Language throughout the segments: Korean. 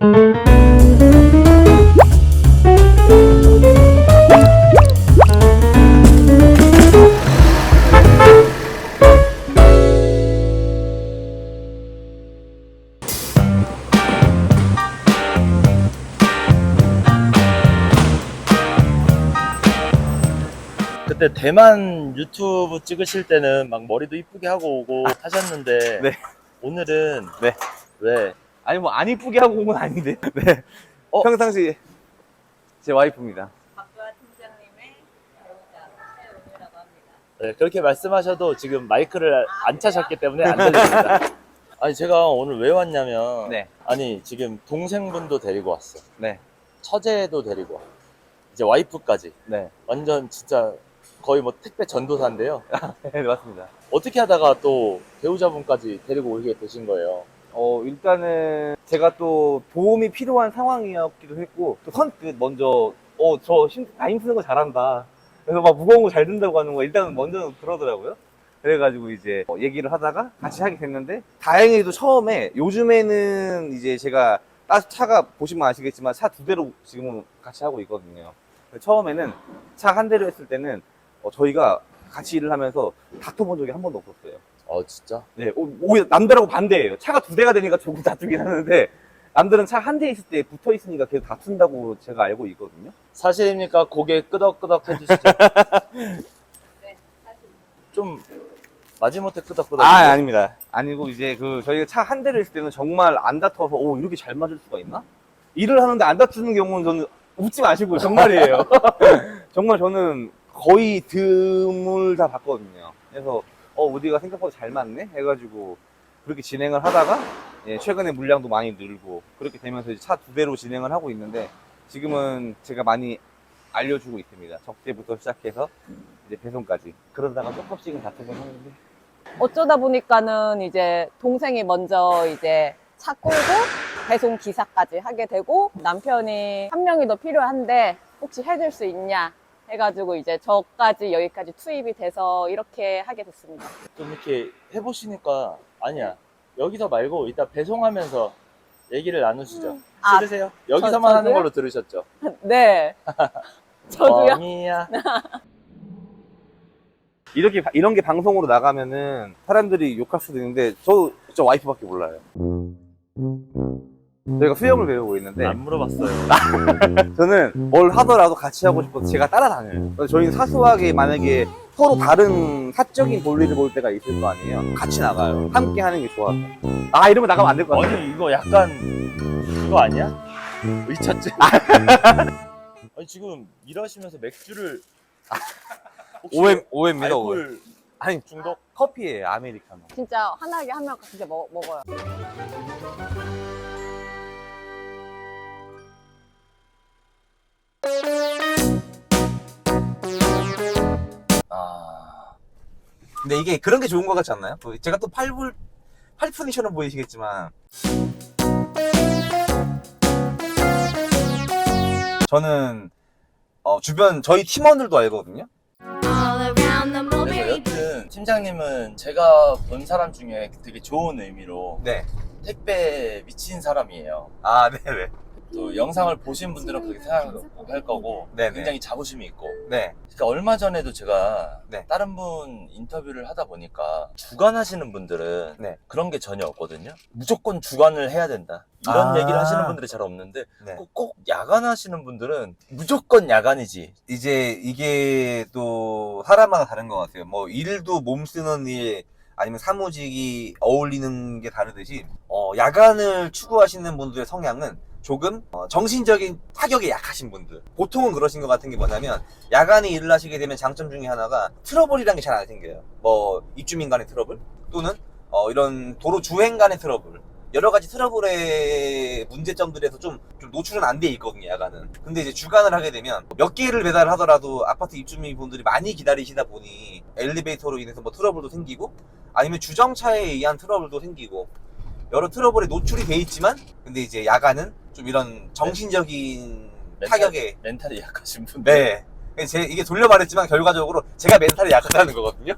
그때 대만 유튜브 찍으실 때는 막 머리도 이쁘게 하고 오고 하셨는데 네. 오늘은 네. 왜? 아니 뭐 안 이쁘게 하고 온 건 아닌데. 네. 평상시 제 와이프입니다. 박주아 팀장님의 배우자 최은유라고 합니다. 네, 그렇게 말씀하셔도 지금 마이크를 안 차셨기 때문에 안 들립니다. 아니 제가 오늘 왜 왔냐면 네. 아니 지금 동생분도 데리고 왔어. 네. 처제도 데리고 와. 이제 와이프까지. 네. 완전 진짜 거의 뭐 택배 전도사인데요. 네, 맞습니다. 어떻게 하다가 또 배우자분까지 데리고 오게 되신 거예요? 일단은 제가 또 도움이 필요한 상황이었기도 했고, 또 선뜻 먼저, 다 힘쓰는 거 잘한다. 그래서 막 무거운 거 잘 든다고 하는 거 일단은 먼저 그러더라고요. 그래가지고 이제 얘기를 하다가 같이 하게 됐는데, 다행히도 처음에, 요즘에는 이제 제가 차가 보시면 아시겠지만 차 2대로 지금은 같이 하고 있거든요. 처음에는 차 1대로 했을 때는 저희가 같이 일을 하면서 다퉈본 적이 한 번도 없었어요. 진짜? 네, 오히려 남들하고 반대예요. 차가 2대가 되니까 조금 다투긴 하는데, 남들은 차 1대 있을 때 붙어 있으니까 계속 다툰다고 제가 알고 있거든요. 사실입니까? 고개 끄덕끄덕 해주시죠. 네, 사실. 좀 마지못해 끄덕끄덕. 아닙니다. 아니고 이제 저희가 차 1대를 했을 때는 정말 안 다퉈서 이렇게 잘 맞을 수가 있나? 일을 하는데 안 다투는 경우는 저는 웃지 마시고요. 정말이에요. 정말 저는 거의 드물 다 봤거든요. 그래서 우리가 생각보다 잘 맞네 해가지고 그렇게 진행을 하다가 최근에 물량도 많이 늘고 그렇게 되면서 이제 차 2대로 진행을 하고 있는데, 지금은 제가 많이 알려주고 있습니다. 적재부터 시작해서 이제 배송까지. 그러다가 조금씩은 다투긴 하는데, 어쩌다 보니까는 이제 동생이 먼저 이제 차 끌고 배송 기사까지 하게 되고, 남편이 한 명이 더 필요한데 혹시 해줄 수 있냐 해가지고 이제 저까지 여기까지 투입이 돼서 이렇게 하게 됐습니다. 좀 이렇게 해보시니까 아니야. 여기서 말고 이따 배송하면서 얘기를 나누시죠. 들으세요? 여기서만 하는 저도요? 걸로 들으셨죠? 네. 저도요. 아니야. 이런 게 방송으로 나가면은 사람들이 욕할 수도 있는데, 저 와이프밖에 몰라요. 저희가 수영을 배우고 있는데, 안 물어봤어요. 저는 뭘 하더라도 같이 하고 싶어서 제가 따라다녀요. 그래서 저희는 사소하게 만약에 서로 다른 사적인 볼일을 볼 때가 있을 거 아니에요. 같이 나가요. 함께 하는 게 좋아서. 이러면 나가면 안 될 것 같아요. 아니 이거 약간 그거 아니야? 의처증? 아니 지금 일하시면서 맥주를 혹시 오해입니다. 알코올 아니, 중독? 커피예요, 아메리카노. 진짜 하나하게 한 명 진짜 먹어요. 근데 이게 그런 게 좋은 것 같지 않나요? 제가 또 팔푼이처럼 보이시겠지만, 저는 주변 저희 팀원들도 알거든요. 그래서 여튼 팀장님은 제가 본 사람 중에 되게 좋은 의미로 네. 택배 미친 사람이에요. 네네. 또 영상을 보신 분들은 그렇게 생각할 거고 네네. 굉장히 자부심이 있고. 네. 그러니까 얼마 전에도 제가 네. 다른 분 인터뷰를 하다 보니까 주간하시는 분들은 네. 그런 게 전혀 없거든요. 무조건 주간을 해야 된다 이런 얘기를 하시는 분들이 잘 없는데 네. 꼭 야간하시는 분들은 무조건 야간이지. 이제 이게 또 사람마다 다른 것 같아요. 뭐 일도 몸 쓰는 일 아니면 사무직이 어울리는 게 다르듯이 야간을 추구하시는 분들의 성향은 조금 정신적인 타격에 약하신 분들, 보통은 그러신 것 같은 게 뭐냐면, 야간에 일을 하시게 되면 장점 중에 하나가 트러블이라는 게 잘 안 생겨요. 뭐 입주민 간의 트러블 또는 이런 도로 주행 간의 트러블, 여러 가지 트러블의 문제점들에서 좀 노출은 안 돼 있거든요, 야간은. 근데 이제 주간을 하게 되면 몇 개를 배달을 하더라도 아파트 입주민 분들이 많이 기다리시다 보니 엘리베이터로 인해서 뭐 트러블도 생기고, 아니면 주정차에 의한 트러블도 생기고, 여러 트러블에 노출이 돼 있지만, 근데 이제 야간은 좀 이런 정신적인 타격에 멘탈이 약하신 분들. 네. 이게 돌려 말했지만 결과적으로 제가 멘탈이 약하다는 거거든요.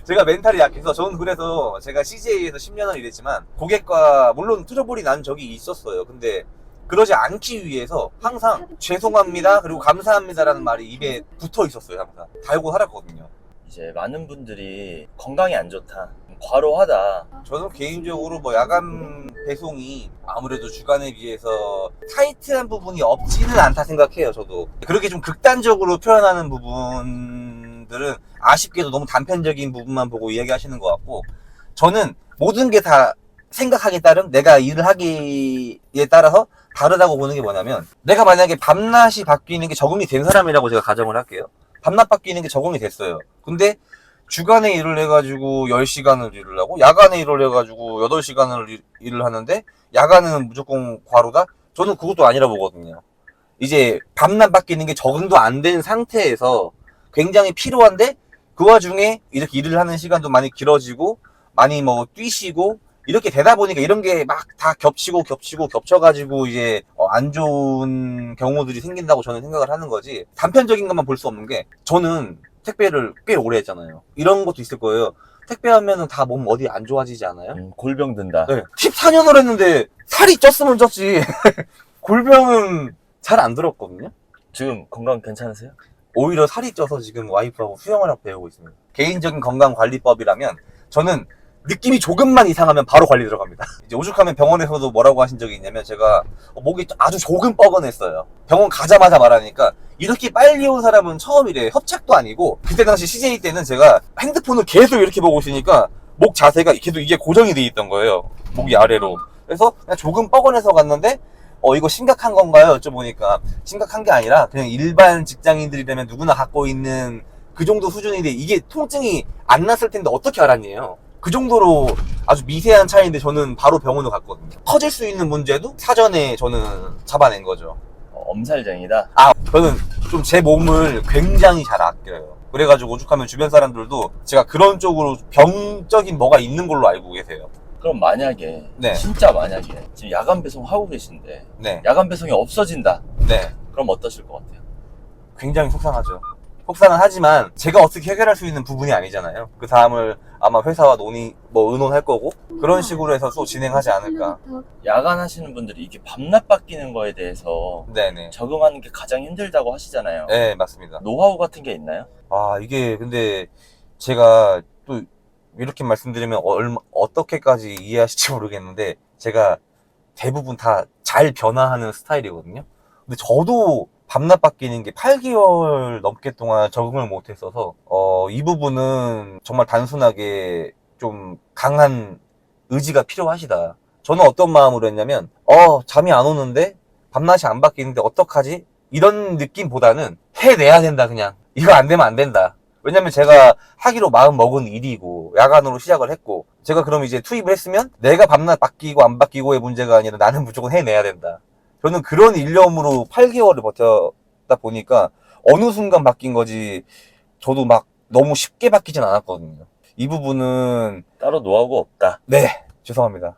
제가 멘탈이 약해서 저는 그래서 제가 CJ에서 10년을 일했지만 고객과 물론 트러블이 난 적이 있었어요. 근데 그러지 않기 위해서 항상 죄송합니다 그리고 감사합니다라는 말이 입에 붙어 있었어요. 항상 달고 살았거든요. 이제 많은 분들이 건강이 안 좋다, 과로하다. 저는 개인적으로 뭐 야간 배송이 아무래도 주간에 비해서 타이트한 부분이 없지는 않다 생각해요. 저도 그렇게 좀 극단적으로 표현하는 부분들은 아쉽게도 너무 단편적인 부분만 보고 이야기하시는 것 같고, 저는 모든 게 다 생각하기에 따른 내가 일을 하기에 따라서 다르다고 보는 게 뭐냐면, 내가 만약에 밤낮이 바뀌는 게 적응이 된 사람이라고 제가 가정을 할게요. 밤낮 바뀌는 게 적응이 됐어요. 근데 주간에 일을 해가지고 10시간을 일을 하고 야간에 일을 해가지고 8시간을 일을 하는데 야간은 무조건 과로다? 저는 그것도 아니라 보거든요. 이제 밤낮 바뀌는 게 적응도 안 된 상태에서 굉장히 필요한데 그 와중에 이렇게 일을 하는 시간도 많이 길어지고 많이 뭐 뛰시고 이렇게 되다 보니까 이런 게 막 다 겹쳐가지고 이제 안 좋은 경우들이 생긴다고 저는 생각을 하는 거지, 단편적인 것만 볼 수 없는 게, 저는 택배를 꽤 오래 했잖아요. 이런 것도 있을 거예요. 택배하면은 다 몸 어디 안 좋아지지 않아요? 골병 든다. 네. 14년을 했는데 살이 쪘으면 쪘지 골병은 잘 안 들었거든요. 지금 건강 괜찮으세요? 오히려 살이 쪄서 지금 와이프하고 수영을 하고 배우고 있습니다. 개인적인 건강관리법이라면 저는 느낌이 조금만 이상하면 바로 관리 들어갑니다. 이제 오죽하면 병원에서도 뭐라고 하신 적이 있냐면, 제가 목이 아주 조금 뻐근했어요. 병원 가자마자 말하니까 이렇게 빨리 온 사람은 처음이래. 협착도 아니고, 그때 당시 CJ 때는 제가 핸드폰을 계속 이렇게 보고 있으니까 목 자세가 계속 이게 고정이 돼 있던 거예요. 목이 아래로. 그래서 그냥 조금 뻐근해서 갔는데 이거 심각한 건가요? 여쭤보니까 심각한 게 아니라 그냥 일반 직장인들이 되면 누구나 갖고 있는 그 정도 수준인데, 이게 통증이 안 났을 텐데 어떻게 알았니에요? 그 정도로 아주 미세한 차이인데 저는 바로 병원을 갔거든요. 커질 수 있는 문제도 사전에 저는 잡아낸 거죠. 엄살쟁이다. 저는 좀 제 몸을 굉장히 잘 아껴요. 그래가지고 오죽하면 주변 사람들도 제가 그런 쪽으로 병적인 뭐가 있는 걸로 알고 계세요. 그럼 만약에 네. 진짜 만약에 지금 야간 배송 하고 계신데 네. 야간 배송이 없어진다. 네. 그럼 어떠실 것 같아요? 굉장히 속상하죠. 속상은 하지만 제가 어떻게 해결할 수 있는 부분이 아니잖아요. 그 다음을 아마 회사와 의논할 거고, 그런 식으로 해서 또 진행하지 않을까. 야간 하시는 분들이 이게 밤낮 바뀌는 거에 대해서 네네. 적응하는 게 가장 힘들다고 하시잖아요. 네, 맞습니다. 노하우 같은 게 있나요? 이게 근데 제가 또 이렇게 말씀드리면 어떻게까지 이해하실지 모르겠는데, 제가 대부분 다 잘 변화하는 스타일이거든요. 근데 저도 밤낮 바뀌는 게 8개월 넘게 동안 적응을 못 했어서 이 부분은 정말 단순하게 좀 강한 의지가 필요하시다. 저는 어떤 마음으로 했냐면, 잠이 안 오는데 밤낮이 안 바뀌는데 어떡하지? 이런 느낌보다는 해내야 된다. 그냥 이거 안 되면 안 된다. 왜냐면 제가 하기로 마음 먹은 일이고 야간으로 시작을 했고, 제가 그럼 이제 투입을 했으면 내가 밤낮 바뀌고 안 바뀌고의 문제가 아니라 나는 무조건 해내야 된다. 저는 그런 일념으로 8개월을 버텼다 보니까 어느 순간 바뀐 거지, 저도 막 너무 쉽게 바뀌진 않았거든요. 이 부분은 따로 노하우가 없다. 네, 죄송합니다.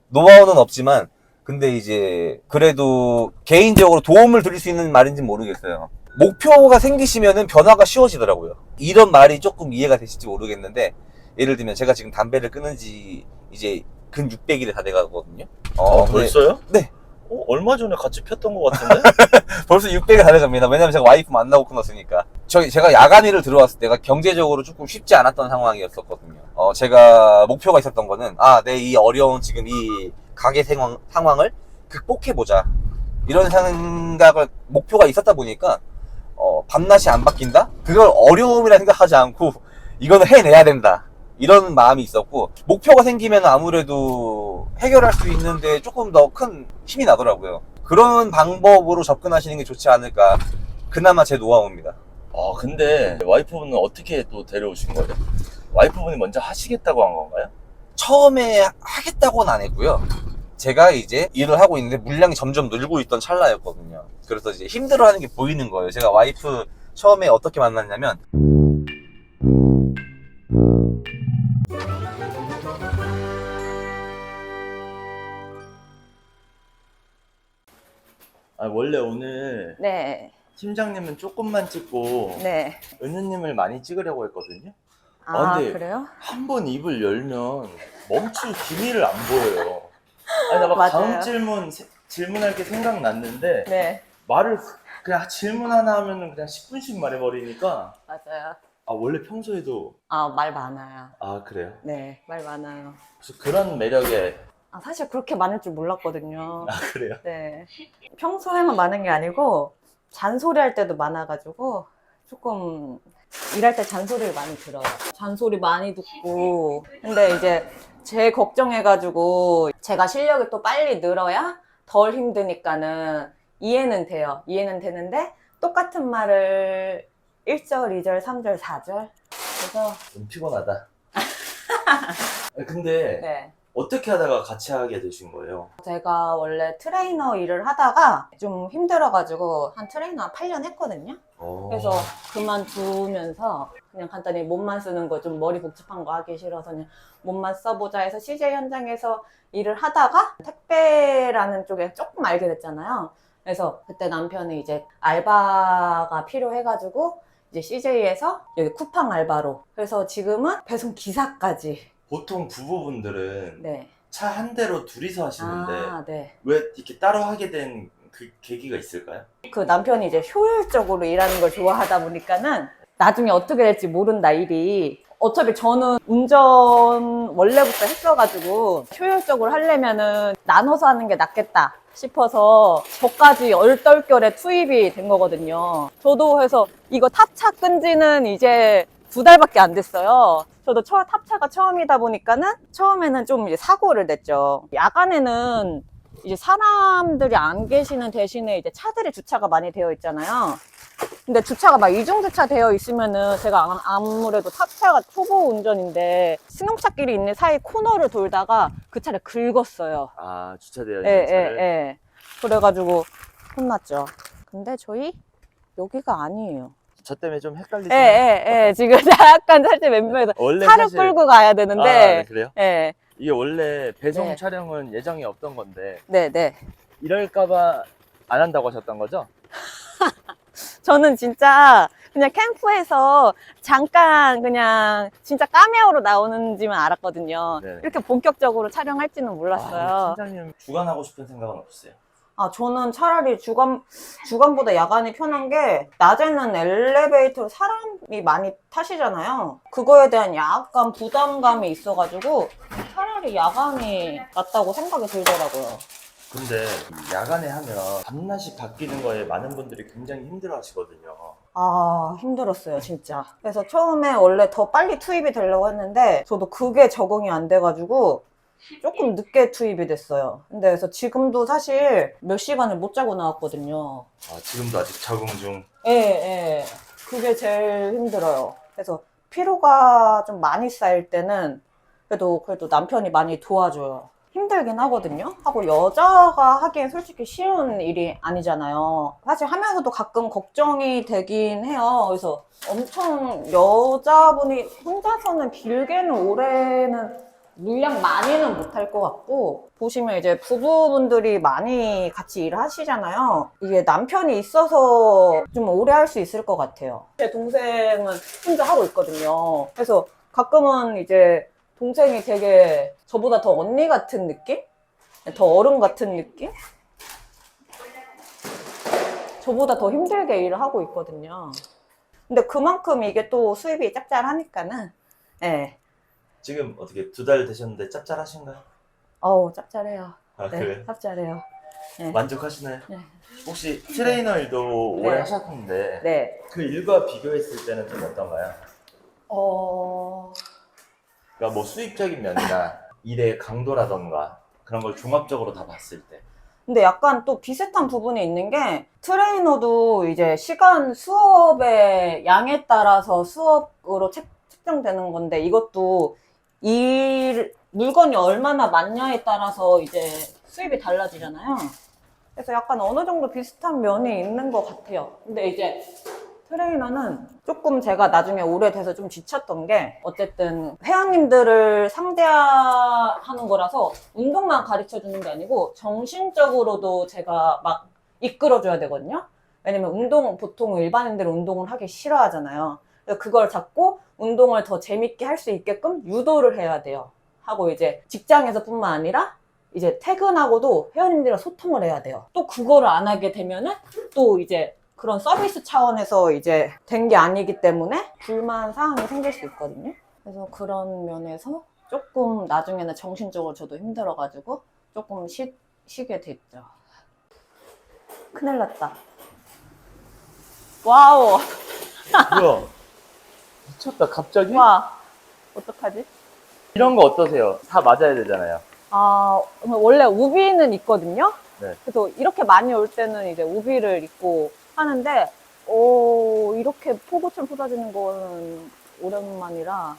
노하우는 없지만, 근데 이제 그래도 개인적으로 도움을 드릴 수 있는 말인지는 모르겠어요. 목표가 생기시면은 변화가 쉬워지더라고요. 이런 말이 조금 이해가 되실지 모르겠는데, 예를 들면 제가 지금 담배를 끊은 지 이제 근 600일이 다 돼가거든요. 벌써요? 네. 얼마 전에 같이 폈던 것 같은데? 벌써 600일 다 돼갑니다. 왜냐면 제가 와이프 만나고 끊었으니까. 제가 야간 일을 들어왔을 때가 경제적으로 조금 쉽지 않았던 상황이었었거든요. 제가 목표가 있었던 거는, 내 이 어려운 지금 이 가게 상황을 극복해보자. 이런 생각을, 목표가 있었다 보니까, 밤낮이 안 바뀐다? 그걸 어려움이라 생각하지 않고, 이거는 해내야 된다. 이런 마음이 있었고, 목표가 생기면 아무래도 해결할 수 있는데 조금 더 큰 힘이 나더라고요. 그런 방법으로 접근하시는 게 좋지 않을까. 그나마 제 노하우입니다. 근데 와이프분은 어떻게 또 데려오신 거예요? 와이프분이 먼저 하시겠다고 한 건가요? 처음에 하겠다고는 안 했고요. 제가 이제 일을 하고 있는데 물량이 점점 늘고 있던 찰나였거든요. 그래서 이제 힘들어하는 게 보이는 거예요. 제가 와이프 처음에 어떻게 만났냐면, 원래 오늘 네. 팀장님은 조금만 찍고 네. 은우님을 많이 찍으려고 했거든요. 아, 근데 그래요? 한 번 입을 열면 멈출 기미를 안 보여요. 아니, 나 막 맞아요. 다음 질문할 게 생각났는데, 네, 말을 그냥 질문 하나 하면은 그냥 10분씩 말해버리니까, 맞아요. 원래 평소에도, 아, 말 많아요. 그래요? 네, 말 많아요. 그래서 그런 매력에, 사실 그렇게 많을 줄 몰랐거든요. 그래요? 네. 평소에만 많은 게 아니고, 잔소리할 때도 많아가지고, 조금, 일할 때 잔소리를 많이 들어요. 잔소리 많이 듣고, 근데 이제, 제 걱정해가지고, 제가 실력이 또 빨리 늘어야 덜 힘드니까는, 이해는 돼요. 이해는 되는데, 똑같은 말을 1절, 2절, 3절, 4절? 그래서, 좀 피곤하다. 근데, 네. 어떻게 하다가 같이 하게 되신 거예요? 제가 원래 트레이너 일을 하다가 좀 힘들어가지고 한 트레이너 한 8년 했거든요. 그래서 그만두면서 그냥 간단히 몸만 쓰는 거 좀 머리 복잡한 거 하기 싫어서 그냥 몸만 써보자 해서 CJ 현장에서 일을 하다가 택배라는 쪽에 조금 알게 됐잖아요. 그래서 그때 남편이 이제 알바가 필요해가지고 이제 CJ에서 여기 쿠팡 알바로. 그래서 지금은 배송 기사까지. 보통 부부분들은 네. 차 한 대로 둘이서 하시는데, 네. 왜 이렇게 따로 하게 된 그 계기가 있을까요? 그 남편이 이제 효율적으로 일하는 걸 좋아하다 보니까는 나중에 어떻게 될지 모른다 일이. 어차피 저는 운전 원래부터 했어가지고 효율적으로 하려면은 나눠서 하는 게 낫겠다 싶어서 저까지 얼떨결에 투입이 된 거거든요. 저도 해서 이거 탑차 끈 지는 이제 2달밖에 안 됐어요. 저도 탑차가 처음이다 보니까는 처음에는 좀 이제 사고를 냈죠. 야간에는 이제 사람들이 안 계시는 대신에 이제 차들이 주차가 많이 되어 있잖아요. 근데 주차가 막 이중주차 되어 있으면은 제가 아무래도 탑차가 초보 운전인데 승용차끼리 있는 사이 코너를 돌다가 그 차를 긁었어요. 주차되어 있는 예, 차를? 예. 그래가지고 혼났죠. 근데 저희 여기가 아니에요. 저 때문에 좀 헷갈리시나요? 예. 지금 약간 살짝 멘붕에서 원래 차를 사실- 끌고 가야 되는데. 네, 그래요? 예. 이게 원래 배송 네. 촬영은 예정이 없던 건데, 네. 이럴까봐 안 한다고 하셨던 거죠? 저는 진짜 그냥 캠프에서 잠깐 그냥 진짜 카메오로 나오는지만 알았거든요. 네. 이렇게 본격적으로 촬영할지는 몰랐어요. 팀장님 주관하고 싶은 생각은 없으세요? 저는 차라리 주간보다 야간이 편한 게, 낮에는 엘리베이터로 사람이 많이 타시잖아요. 그거에 대한 약간 부담감이 있어가지고 차라리 야간이 낫다고 생각이 들더라고요. 근데 야간에 하면 밤낮이 바뀌는 거에 많은 분들이 굉장히 힘들어 하시거든요. 힘들었어요, 진짜. 그래서 처음에 원래 더 빨리 투입이 되려고 했는데, 저도 그게 적응이 안 돼가지고, 조금 늦게 투입이 됐어요. 근데 그래서 지금도 사실 몇 시간을 못 자고 나왔거든요. 지금도 아직 적응 중. 예. 그게 제일 힘들어요. 그래서 피로가 좀 많이 쌓일 때는 그래도 남편이 많이 도와줘요. 힘들긴 하거든요. 하고 여자가 하기엔 솔직히 쉬운 일이 아니잖아요. 사실 하면서도 가끔 걱정이 되긴 해요. 그래서 엄청 여자분이 혼자서는 길게는 올해는 물량 많이는 못할 것 같고, 보시면 이제 부부분들이 많이 같이 일을 하시잖아요. 이게 남편이 있어서 좀 오래 할 수 있을 것 같아요. 제 동생은 혼자 하고 있거든요. 그래서 가끔은 이제 동생이 되게 저보다 더 언니 같은 느낌? 더 어른 같은 느낌? 저보다 더 힘들게 일을 하고 있거든요. 근데 그만큼 이게 또 수입이 짭짤하니까는, 예. 지금 어떻게 2달 되셨는데 짭짤하신가요? 짭짤해요. 네, 그래요? 짭짤해요. 네. 만족하시나요? 네. 혹시 트레이너 일도 오래 네. 하셨는데, 네. 그 일과 비교했을 때는 좀 어떤가요? 그러니까 뭐 수입적인 면이나 일의 강도라던가 그런 걸 종합적으로 다 봤을 때. 근데 약간 또 비슷한 부분이 있는 게, 트레이너도 이제 시간 수업의 양에 따라서 수업으로 책정되는 건데, 이것도 물건이 얼마나 많냐에 따라서 이제 수입이 달라지잖아요. 그래서 약간 어느 정도 비슷한 면이 있는 것 같아요. 근데 이제 트레이너는 조금 제가 나중에 오래돼서 좀 지쳤던 게, 어쨌든 회원님들을 상대하는 거라서 운동만 가르쳐 주는 게 아니고 정신적으로도 제가 막 이끌어줘야 되거든요. 왜냐면 보통 일반인들은 운동을 하기 싫어하잖아요. 그래서 그걸 자꾸 운동을 더 재밌게 할 수 있게끔 유도를 해야 돼요. 하고 이제 직장에서뿐만 아니라 이제 퇴근하고도 회원님들이랑 소통을 해야 돼요. 또 그거를 안 하게 되면은 또 이제 그런 서비스 차원에서 이제 된 게 아니기 때문에 불만 사항이 생길 수 있거든요. 그래서 그런 면에서 조금 나중에는 정신적으로 저도 힘들어가지고 조금 쉬게 됐죠. 큰일 났다. 와우. 뭐야? 미쳤다, 갑자기? 와. 어떡하지? 이런 거 어떠세요? 다 맞아야 되잖아요. 아, 원래 우비는 있거든요. 네. 그래서 이렇게 많이 올 때는 이제 우비를 입고 하는데, 이렇게 폭우처럼 쏟아지는 거는 오랜만이라.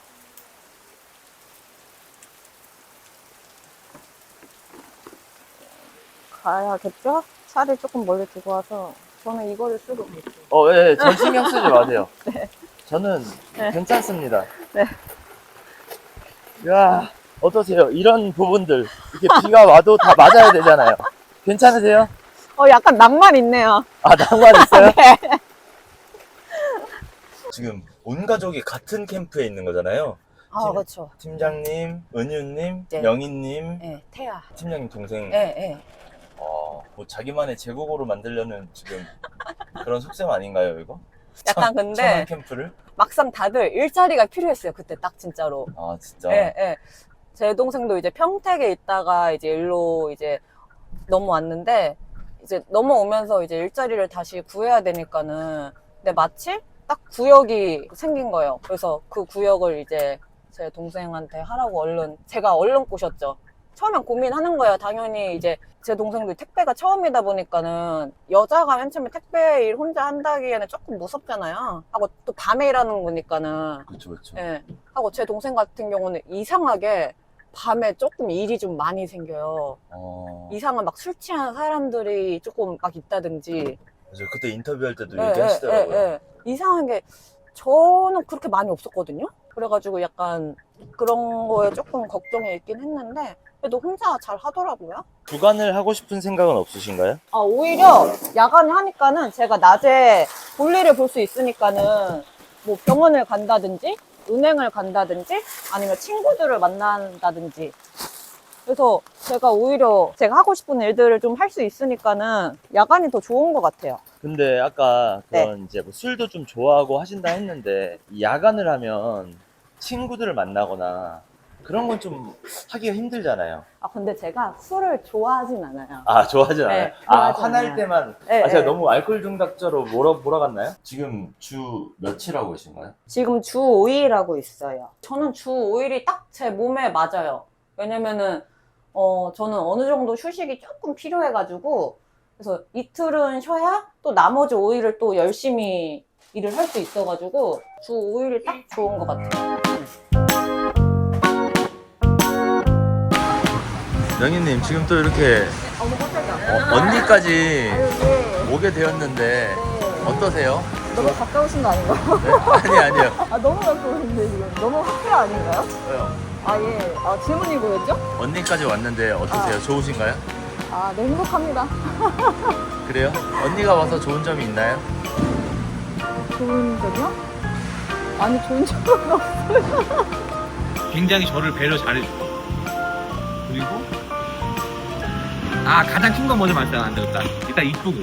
가야겠죠? 차를 조금 멀리 두고 와서 저는 이거를 쓰고 갈게요. 예, 전 신경 쓰지 마세요. 네. 저는 네. 괜찮습니다. 네. 야, 어떠세요? 이런 부분들. 이렇게 비가 와도 다 맞아야 되잖아요. 괜찮으세요? 약간 낭만 있네요. 아, 낭만 있어요? 네. 지금 온 가족이 같은 캠프에 있는 거잖아요. 아, 그렇죠. 팀장님, 은유님, 네. 영희님, 네, 태아. 팀장님 동생. 네, 네. 뭐 자기만의 제국으로 만들려는 지금 그런 속셈 아닌가요, 이거? 약간 천안 근데 캠프를? 막상 다들 일자리가 필요했어요. 그때 딱 진짜로. 아, 진짜. 예, 예. 제 동생도 이제 평택에 있다가 이제 일로 이제 넘어왔는데, 이제 넘어오면서 이제 일자리를 다시 구해야 되니까는, 근데 마침 딱 구역이 생긴 거예요. 그래서 그 구역을 이제 제 동생한테 하라고 제가 얼른 꼬셨죠. 처음엔 고민하는 거예요. 당연히 이제 제 동생도 택배가 처음이다 보니까는 여자가 맨 처음에 택배 일 혼자 한다기에는 조금 무섭잖아요. 하고 또 밤에 일하는 거니까는. 그렇죠, 그렇죠. 예. 하고 제 동생 같은 경우는 이상하게 밤에 조금 일이 좀 많이 생겨요. 이상한 막 술 취한 사람들이 조금 막 있다든지. 그래서 그때 인터뷰할 때도 예, 얘기하시더라고요. 예. 이상하게 저는 그렇게 많이 없었거든요. 그래가지고 약간 그런 거에 조금 걱정이 있긴 했는데 그래도 혼자 잘 하더라고요. 주간을 하고 싶은 생각은 없으신가요? 아, 오히려 야간에 하니까는 제가 낮에 볼일을 볼 수 있으니까는 뭐 병원을 간다든지 은행을 간다든지 아니면 친구들을 만난다든지 그래서 제가 오히려 제가 하고 싶은 일들을 좀 할 수 있으니까는 야간이 더 좋은 것 같아요. 근데 아까 네. 그런 이제 뭐 술도 좀 좋아하고 하신다 했는데 이 야간을 하면 친구들을 만나거나 그런 건 좀 하기가 힘들잖아요. 아, 근데 제가 술을 좋아하진 않아요. 아, 좋아하진 않아요? 네, 아, 좋아하진 화날 않아요. 때만. 네, 제가 네. 너무 알코올 중독자로 몰아갔나요? 지금 주 며칠 하고 계신가요? 지금 주 5일 하고 있어요. 저는 주 5일이 딱 제 몸에 맞아요. 왜냐면은 저는 어느 정도 휴식이 조금 필요해가지고 그래서 이틀은 쉬어야 또 나머지 5일을 또 열심히 일을 할 수 있어가지고 주 5일이 딱 좋은 것 같아요. 영희님, 지금 또 이렇게 어머, 깜짝이야. 언니까지 네. 오게 되었는데 어떠세요? 너무 가까우신 거 아닌가요? 네? 아니요. 아, 너무 가까우신데 지금. 너무 학교 아닌가요? 왜요? 아, 예. 아, 질문이 뭐였죠? 언니까지 왔는데 어떠세요? 좋으신가요? 아, 네, 행복합니다. 그래요? 언니가 와서 좋은 점이 있나요? 좋은 점이요? 아니, 좋은 점은 없어요. 굉장히 저를 배려 잘해주고 그리고 가장 큰 건 먼저 말씀 안 되겠다. 일단 이쁘고